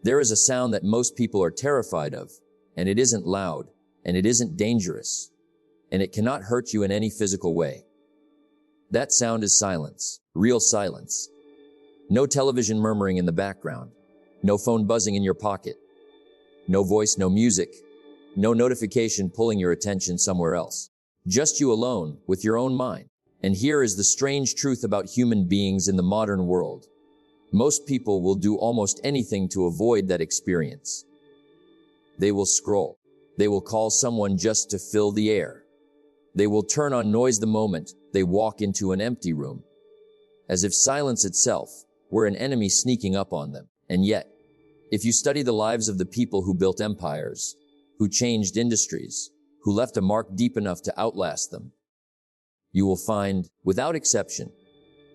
There is a sound that most people are terrified of, and it isn't loud, and it isn't dangerous, and it cannot hurt you in any physical way. That sound is silence, real silence. No television murmuring in the background, no phone buzzing in your pocket, no voice, no music, no notification pulling your attention somewhere else. Just you alone with your own mind. And here is the strange truth about human beings in the modern world. Most people will do almost anything to avoid that experience. They will scroll. They will call someone just to fill the air. They will turn on noise the moment they walk into an empty room, as if silence itself were an enemy sneaking up on them. And yet, if you study the lives of the people who built empires, who changed industries, who left a mark deep enough to outlast them, you will find, without exception,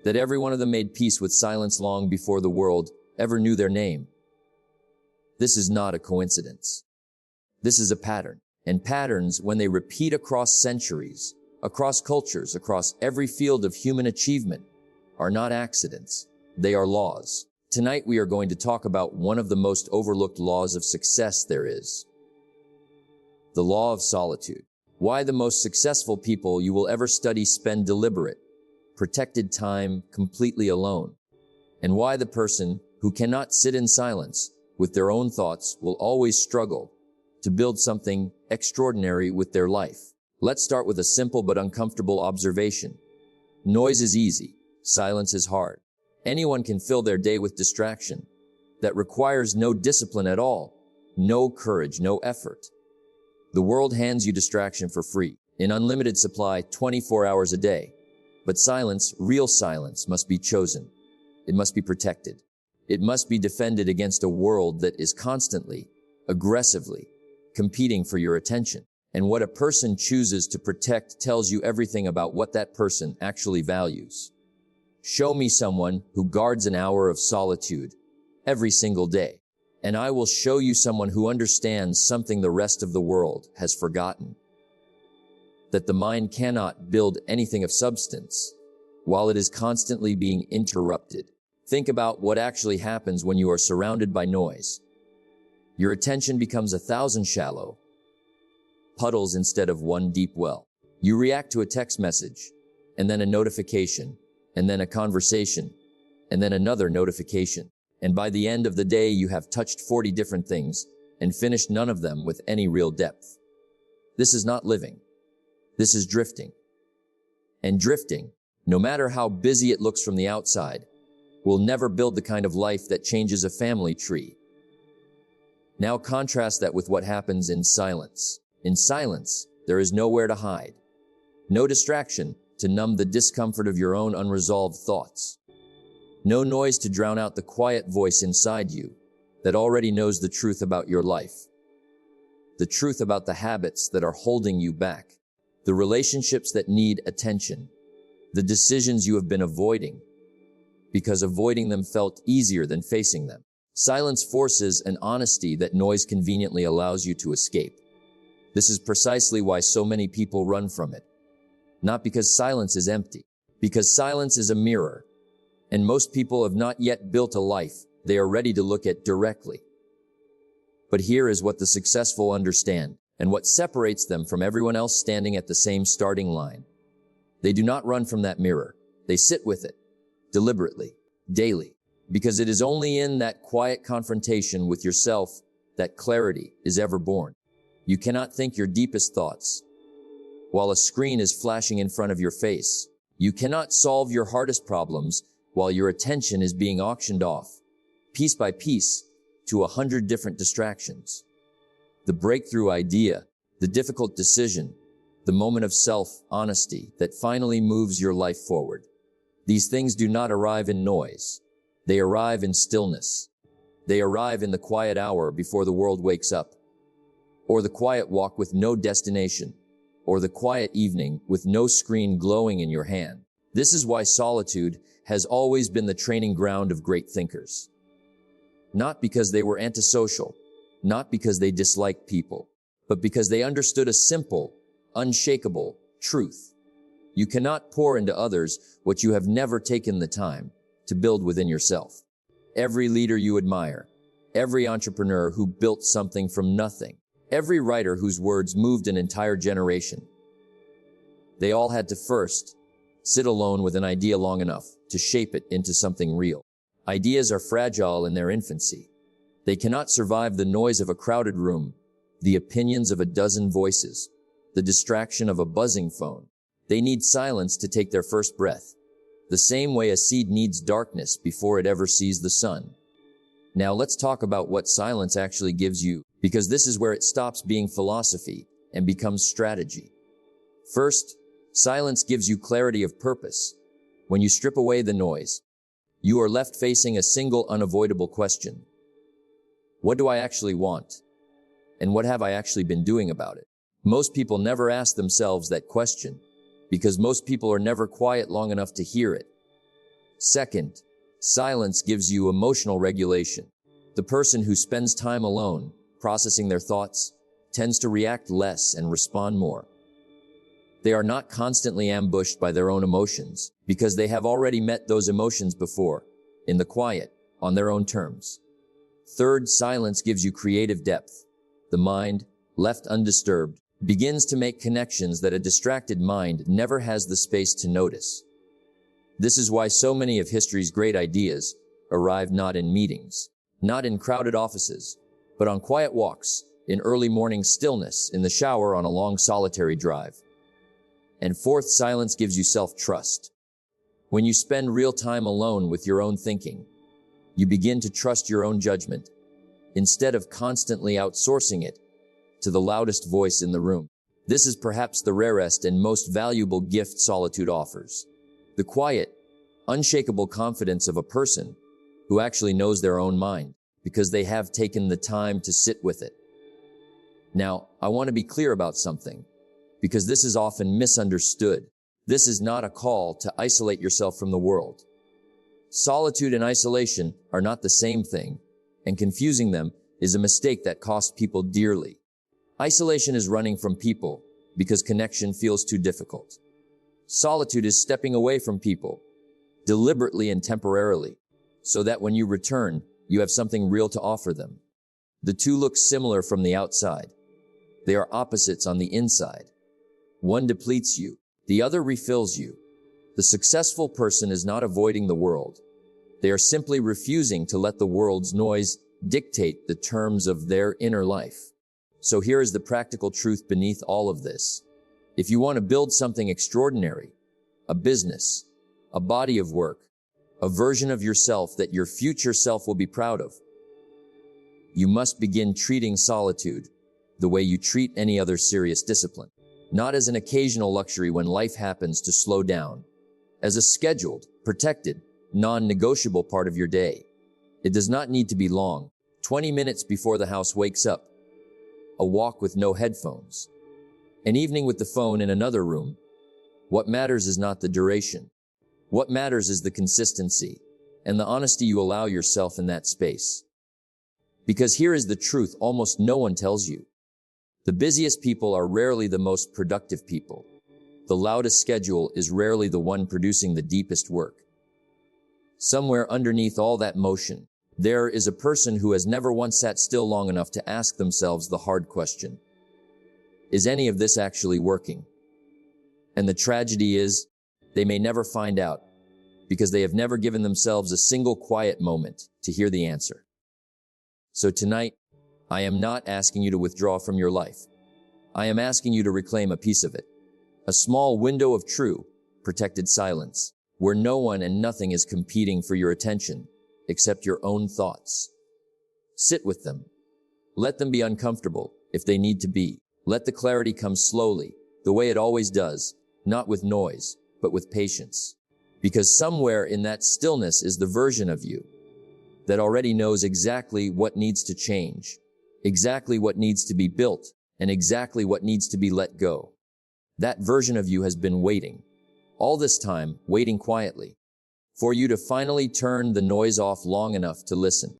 that every one of them made peace with silence long before the world ever knew their name. This is not a coincidence. This is a pattern. And patterns, when they repeat across centuries, across cultures, across every field of human achievement, are not accidents. They are laws. Tonight we are going to talk about one of the most overlooked laws of success there is. The law of solitude. Why the most successful people you will ever study spend deliberate, protected time completely alone. And why the person who cannot sit in silence with their own thoughts will always struggle to build something extraordinary with their life. Let's start with a simple but uncomfortable observation. Noise is easy. Silence is hard. Anyone can fill their day with distraction that requires no discipline at all, no courage, no effort. The world hands you distraction for free, in unlimited supply, 24 hours a day. But silence, real silence, must be chosen. It must be protected. It must be defended against a world that is constantly, aggressively, competing for your attention. And what a person chooses to protect tells you everything about what that person actually values. Show me someone who guards an hour of solitude every single day, and I will show you someone who understands something the rest of the world has forgotten. That the mind cannot build anything of substance while it is constantly being interrupted. Think about what actually happens when you are surrounded by noise. Your attention becomes 1,000 shallow puddles instead of one deep well. You react to a text message, and then a notification, and then a conversation, and then another notification. And by the end of the day, you have touched 40 different things and finished none of them with any real depth. This is not living. This is drifting. And drifting, no matter how busy it looks from the outside, will never build the kind of life that changes a family tree. Now contrast that with what happens in silence. In silence, there is nowhere to hide. No distraction to numb the discomfort of your own unresolved thoughts. No noise to drown out the quiet voice inside you that already knows the truth about your life. The truth about the habits that are holding you back. The relationships that need attention. The decisions you have been avoiding because avoiding them felt easier than facing them. Silence forces an honesty that noise conveniently allows you to escape. This is precisely why so many people run from it. Not because silence is empty, because silence is a mirror, and most people have not yet built a life they are ready to look at directly. But here is what the successful understand, and what separates them from everyone else standing at the same starting line. They do not run from that mirror. They sit with it, deliberately, daily, because it is only in that quiet confrontation with yourself that clarity is ever born. You cannot think your deepest thoughts while a screen is flashing in front of your face. You cannot solve your hardest problems while your attention is being auctioned off, piece by piece, to 100 different distractions. The breakthrough idea, the difficult decision, the moment of self-honesty that finally moves your life forward. These things do not arrive in noise. They arrive in stillness. They arrive in the quiet hour before the world wakes up, or the quiet walk with no destination, or the quiet evening with no screen glowing in your hand. This is why solitude has always been the training ground of great thinkers. Not because they were antisocial, not because they disliked people, but because they understood a simple, unshakable truth. You cannot pour into others what you have never taken the time to build within yourself. Every leader you admire, every entrepreneur who built something from nothing, every writer whose words moved an entire generation. They all had to first sit alone with an idea long enough to shape it into something real. Ideas are fragile in their infancy. They cannot survive the noise of a crowded room, the opinions of a dozen voices, the distraction of a buzzing phone. They need silence to take their first breath, the same way a seed needs darkness before it ever sees the sun. Now let's talk about what silence actually gives you, because this is where it stops being philosophy and becomes strategy. First, silence gives you clarity of purpose. When you strip away the noise, you are left facing a single unavoidable question. What do I actually want? And what have I actually been doing about it? Most people never ask themselves that question, because most people are never quiet long enough to hear it. Second, silence gives you emotional regulation. The person who spends time alone, processing their thoughts, tends to react less and respond more. They are not constantly ambushed by their own emotions, because they have already met those emotions before, in the quiet, on their own terms. Third, silence gives you creative depth. The mind, left undisturbed, begins to make connections that a distracted mind never has the space to notice. This is why so many of history's great ideas arrived not in meetings, not in crowded offices, but on quiet walks, in early morning stillness, in the shower, on a long solitary drive. And fourth, silence gives you self-trust. When you spend real time alone with your own thinking, you begin to trust your own judgment, instead of constantly outsourcing it to the loudest voice in the room. This is perhaps the rarest and most valuable gift solitude offers. The quiet, unshakable confidence of a person who actually knows their own mind, because they have taken the time to sit with it. Now, I want to be clear about something, because this is often misunderstood. This is not a call to isolate yourself from the world. Solitude and isolation are not the same thing, and confusing them is a mistake that costs people dearly. Isolation is running from people because connection feels too difficult. Solitude is stepping away from people, deliberately and temporarily, so that when you return, you have something real to offer them. The two look similar from the outside. They are opposites on the inside. One depletes you, the other refills you. The successful person is not avoiding the world. They are simply refusing to let the world's noise dictate the terms of their inner life. So here is the practical truth beneath all of this. If you want to build something extraordinary, a business, a body of work, a version of yourself that your future self will be proud of, you must begin treating solitude the way you treat any other serious discipline. Not as an occasional luxury when life happens to slow down, as a scheduled, protected, non-negotiable part of your day. It does not need to be long, 20 minutes before the house wakes up, a walk with no headphones, an evening with the phone in another room. What matters is not the duration. What matters is the consistency and the honesty you allow yourself in that space. Because here is the truth almost no one tells you. The busiest people are rarely the most productive people. The loudest schedule is rarely the one producing the deepest work. Somewhere underneath all that motion, there is a person who has never once sat still long enough to ask themselves the hard question. Is any of this actually working? And the tragedy is, they may never find out, because they have never given themselves a single quiet moment to hear the answer. So tonight, I am not asking you to withdraw from your life. I am asking you to reclaim a piece of it. A small window of true, protected silence, where no one and nothing is competing for your attention, except your own thoughts. Sit with them. Let them be uncomfortable, if they need to be. Let the clarity come slowly, the way it always does, not with noise, but with patience. Because somewhere in that stillness is the version of you that already knows exactly what needs to change, exactly what needs to be built, and exactly what needs to be let go. That version of you has been waiting, all this time, waiting quietly, for you to finally turn the noise off long enough to listen.